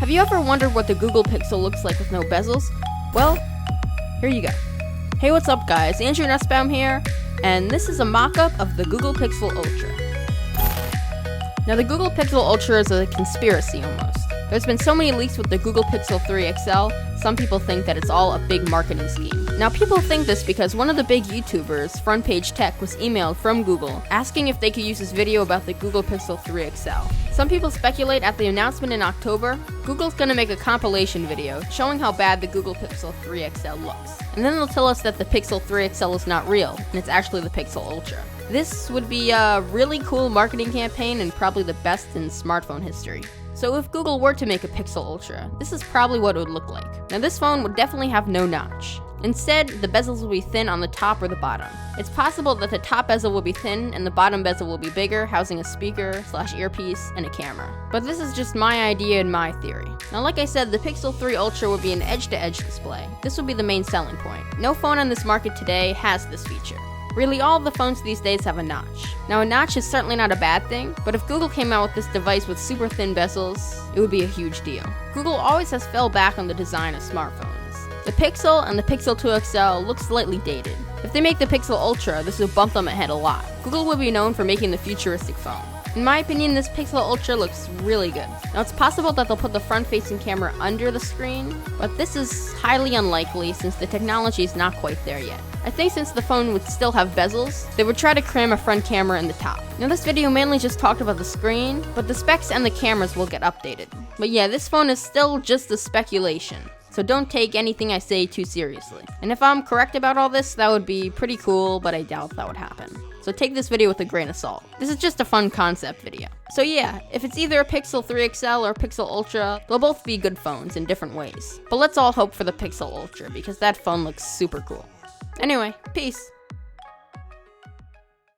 Have you ever wondered what the Google Pixel looks like with no bezels? Well, here you go. Hey, what's up guys? Andrew Nussbaum here, and this is a mock-up of the Google Pixel Ultra. Now the Google Pixel Ultra is a conspiracy almost. There's been so many leaks with the Google Pixel 3 XL, some people think that it's all a big marketing scheme. Now people think this because one of the big YouTubers, Front Page Tech, was emailed from Google asking if they could use this video about the Google Pixel 3 XL. Some people speculate at the announcement in October, Google's gonna make a compilation video showing how bad the Google Pixel 3 XL looks. And then they'll tell us that the Pixel 3 XL is not real, and it's actually the Pixel Ultra. This would be a really cool marketing campaign and probably the best in smartphone history. So if Google were to make a Pixel Ultra, this is probably what it would look like. Now this phone would definitely have no notch. Instead, the bezels will be thin on the top or the bottom. It's possible that the top bezel will be thin and the bottom bezel will be bigger, housing a speaker/earpiece and a camera. But this is just my idea and my theory. Now like I said, the Pixel 3 Ultra would be an edge-to-edge display. This would be the main selling point. No phone on this market today has this feature. Really, all of the phones these days have a notch. Now, a notch is certainly not a bad thing, but if Google came out with this device with super thin bezels, it would be a huge deal. Google always has fell back on the design of smartphones. The Pixel and the Pixel 2 XL look slightly dated. If they make the Pixel Ultra, this will bump them ahead a lot. Google will be known for making the futuristic phone. In my opinion, this Pixel Ultra looks really good. Now it's possible that they'll put the front-facing camera under the screen, but this is highly unlikely since the technology is not quite there yet. I think since the phone would still have bezels, they would try to cram a front camera in the top. Now this video mainly just talked about the screen, but the specs and the cameras will get updated. But yeah, this phone is still just a speculation, so don't take anything I say too seriously. And if I'm correct about all this, that would be pretty cool, but I doubt that would happen. So take this video with a grain of salt. This is just a fun concept video. So yeah, if it's either a Pixel 3 XL or Pixel Ultra, they'll both be good phones in different ways. But let's all hope for the Pixel Ultra because that phone looks super cool. Anyway, peace.